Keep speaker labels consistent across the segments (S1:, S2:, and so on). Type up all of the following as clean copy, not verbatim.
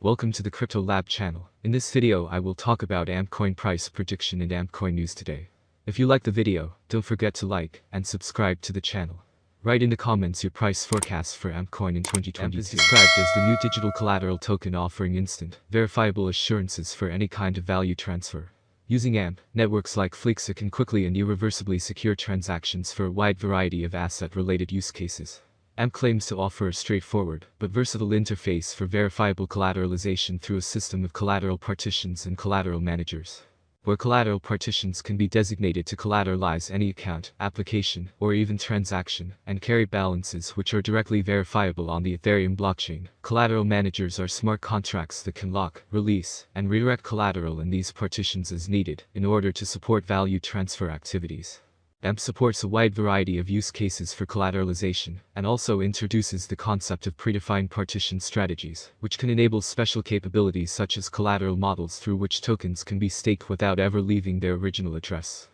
S1: Welcome to the Crypto Lab channel. In this video I will talk about AmpCoin price prediction and AmpCoin news today. If you like the video, don't forget to like and subscribe to the channel. Write in the comments your price forecast for AmpCoin in 2022. AMP is described as the new digital collateral token offering instant, verifiable assurances for any kind of value transfer. Using AMP, networks like Fleexa can quickly and irreversibly secure transactions for a wide variety of asset-related use cases. AMP claims to offer a straightforward but versatile interface for verifiable collateralization through a system of collateral partitions and collateral managers, where collateral partitions can be designated to collateralize any account, application, or even transaction, and carry balances which are directly verifiable on the Ethereum blockchain. Collateral managers are smart contracts that can lock, release, and redirect collateral in these partitions as needed in order to support value transfer activities. AMP supports a wide variety of use cases for collateralization, and also introduces the concept of predefined partition strategies, which can enable special capabilities such as collateral models through which tokens can be staked without ever leaving their original address.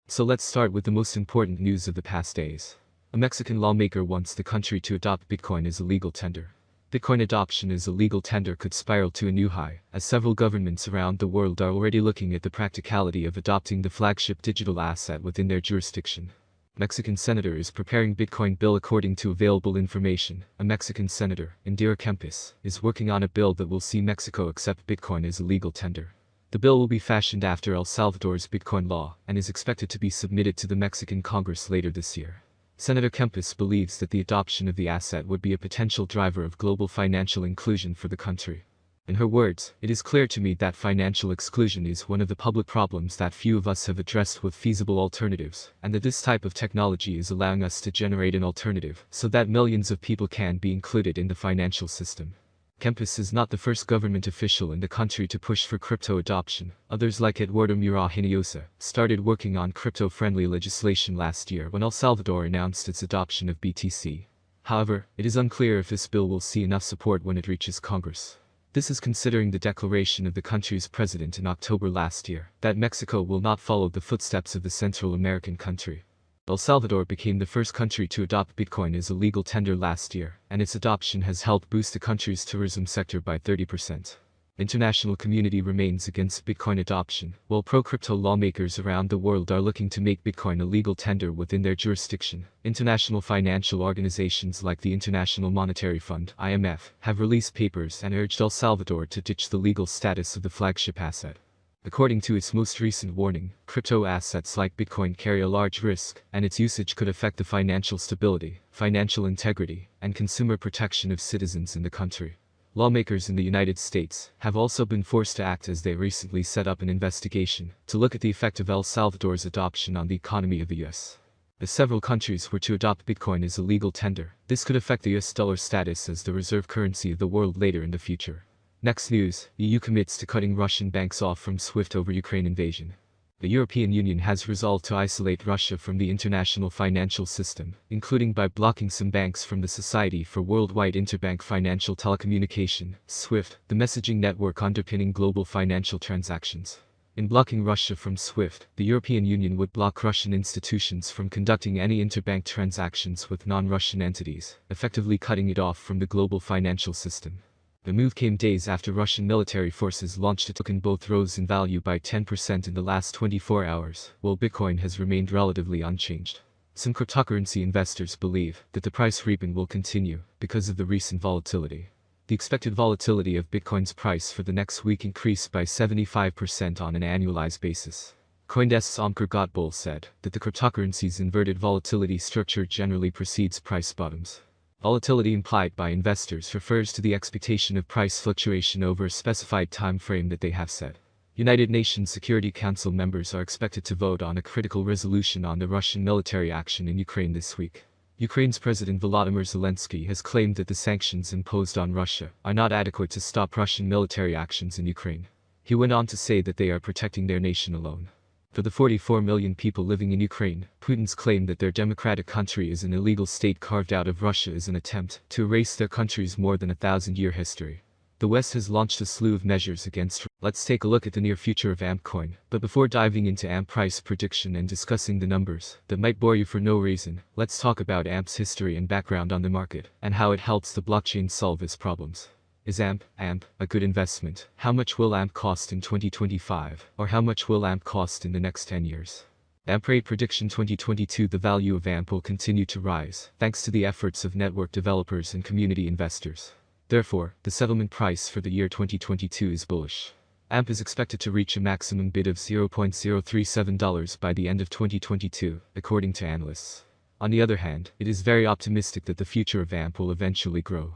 S1: So let's start with the most important news of the past days. A Mexican lawmaker wants the country to adopt Bitcoin as a legal tender. Bitcoin adoption as a legal tender could spiral to a new high, as several governments around the world are already looking at the practicality of adopting the flagship digital asset within their jurisdiction. Mexican senator is preparing Bitcoin bill. According to available information, a Mexican senator, Indira Kempis, is working on a bill that will see Mexico accept Bitcoin as a legal tender. The bill will be fashioned after El Salvador's Bitcoin law and is expected to be submitted to the Mexican Congress later this year. Senator Kempis believes that the adoption of the asset would be a potential driver of global financial inclusion for the country. In her words, "It is clear to me that financial exclusion is one of the public problems that few of us have addressed with feasible alternatives, and that this type of technology is allowing us to generate an alternative so that millions of people can be included in the financial system." Kempis is not the first government official in the country to push for crypto adoption. Others like Eduardo Mura Hinojosa started working on crypto-friendly legislation last year when El Salvador announced its adoption of BTC. However, it is unclear if this bill will see enough support when it reaches Congress. This is considering the declaration of the country's president in October last year that Mexico will not follow the footsteps of the Central American country. El Salvador became the first country to adopt Bitcoin as a legal tender last year, and its adoption has helped boost the country's tourism sector by 30%. International community remains against Bitcoin adoption, while pro-crypto lawmakers around the world are looking to make Bitcoin a legal tender within their jurisdiction. International financial organizations like the International Monetary Fund (IMF) have released papers and urged El Salvador to ditch the legal status of the flagship asset. According to its most recent warning, crypto assets like Bitcoin carry a large risk, and its usage could affect the financial stability, financial integrity, and consumer protection of citizens in the country. Lawmakers in the United States have also been forced to act as they recently set up an investigation to look at the effect of El Salvador's adoption on the economy of the U.S. As several countries were to adopt Bitcoin as a legal tender, this could affect the U.S. dollar status as the reserve currency of the world later in the future. Next news, EU commits to cutting Russian banks off from SWIFT over Ukraine invasion. The European Union has resolved to isolate Russia from the international financial system, including by blocking some banks from the Society for Worldwide Interbank Financial Telecommunication, SWIFT, the messaging network underpinning global financial transactions. In blocking Russia from SWIFT, the European Union would block Russian institutions from conducting any interbank transactions with non-Russian entities, effectively cutting it off from the global financial system. The move came days after Russian military forces launched a token both rose in value by 10% in the last 24 hours, while Bitcoin has remained relatively unchanged. Some cryptocurrency investors believe that the price rebound will continue because of the recent volatility. The expected volatility of Bitcoin's price for the next week increased by 75% on an annualized basis. CoinDesk's Omkar Gotbol said that the cryptocurrency's inverted volatility structure generally precedes price bottoms. Volatility implied by investors refers to the expectation of price fluctuation over a specified time frame that they have set. United Nations Security Council members are expected to vote on a critical resolution on the Russian military action in Ukraine this week. Ukraine's President Volodymyr Zelensky has claimed that the sanctions imposed on Russia are not adequate to stop Russian military actions in Ukraine. He went on to say that they are protecting their nation alone. For the 44 million people living in Ukraine, Putin's claim that their democratic country is an illegal state carved out of Russia is an attempt to erase their country's more than 1,000-year history. The West has launched a slew of measures against. Let's take a look at the near future of AmpCoin, but before diving into AMP price prediction and discussing the numbers that might bore you for no reason, let's talk about AMP's history and background on the market, and how it helps the blockchain solve its problems. Is AMP a good investment? How much will AMP cost in 2025? Or how much will AMP cost in the next 10 years? AMP rate prediction 2022. The value of AMP will continue to rise, thanks to the efforts of network developers and community investors. Therefore, the settlement price for the year 2022 is bullish. AMP is expected to reach a maximum bid of $0.037 by the end of 2022, according to analysts. On the other hand, it is very optimistic that the future of AMP will eventually grow.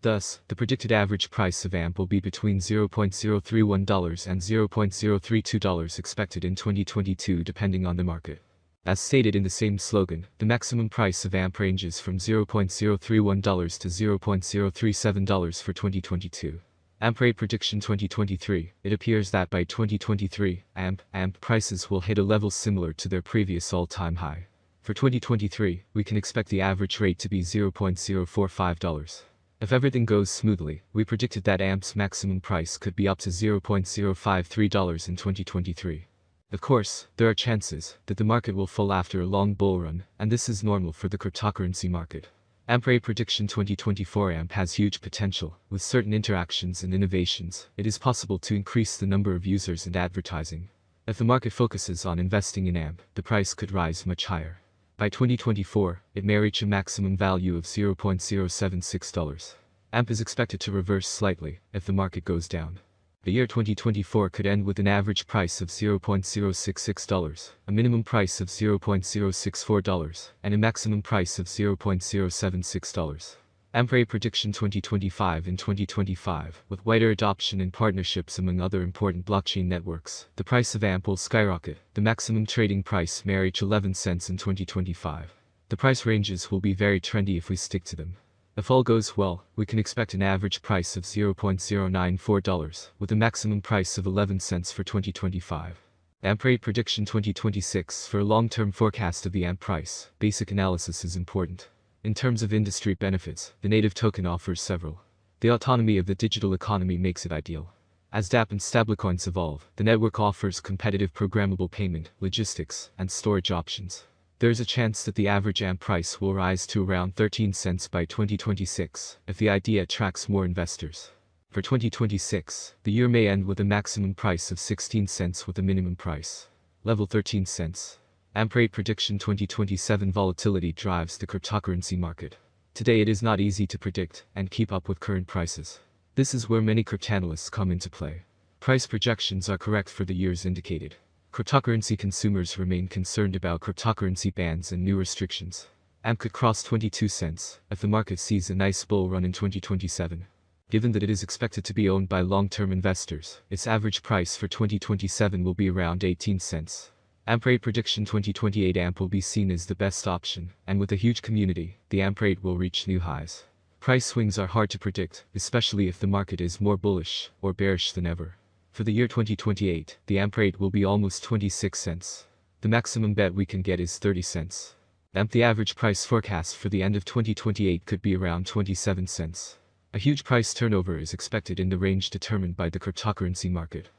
S1: Thus, the predicted average price of AMP will be between $0.031 and $0.032 expected in 2022 depending on the market. As stated in the same slogan, the maximum price of AMP ranges from $0.031 to $0.037 for 2022. AMP rate prediction 2023. It appears that by 2023, AMP prices will hit a level similar to their previous all-time high. For 2023, we can expect the average rate to be $0.045. If everything goes smoothly, we predicted that AMP's maximum price could be up to $0.053 in 2023. Of course, there are chances that the market will fall after a long bull run, and this is normal for the cryptocurrency market. AMP rate prediction 2024. AMP has huge potential. With certain interactions and innovations, it is possible to increase the number of users and advertising. If the market focuses on investing in AMP, the price could rise much higher. By 2024, it may reach a maximum value of $0.076. AMP is expected to reverse slightly if the market goes down. The year 2024 could end with an average price of $0.066, a minimum price of $0.064, and a maximum price of $0.076. AMP rate prediction 2025. In 2025, with wider adoption and partnerships among other important blockchain networks, the price of AMP will skyrocket. The maximum trading price may reach 11 cents in 2025. The price ranges will be very trendy if we stick to them. If all goes well, we can expect an average price of $0.094, with a maximum price of 11 cents for 2025. AMP rate prediction 2026. For a long-term forecast of the AMP price, basic analysis is important. In terms of industry benefits, the native token offers several. The autonomy of the digital economy makes it ideal. As dApp and stablecoins evolve, the network offers competitive programmable payment, logistics, and storage options. There is a chance that the average AMP price will rise to around 13 cents by 2026, if the idea attracts more investors. For 2026, the year may end with a maximum price of 16 cents with a minimum price level 13 cents. AMP rate prediction 2027. Volatility drives the cryptocurrency market. Today it is not easy to predict and keep up with current prices. This is where many cryptanalysts come into play. Price projections are correct for the years indicated. Cryptocurrency consumers remain concerned about cryptocurrency bans and new restrictions. AMP could cross 22 cents if the market sees a nice bull run in 2027. Given that it is expected to be owned by long-term investors, its average price for 2027 will be around 18 cents. AMP rate prediction 2028. AMP will be seen as the best option, and with a huge community, the AMP rate will reach new highs. Price swings are hard to predict, especially if the market is more bullish or bearish than ever. For the year 2028, the AMP rate will be almost 26 cents. The maximum bet we can get is 30 cents. AMP. The average price forecast for the end of 2028 could be around 27 cents. A huge price turnover is expected in the range determined by the cryptocurrency market.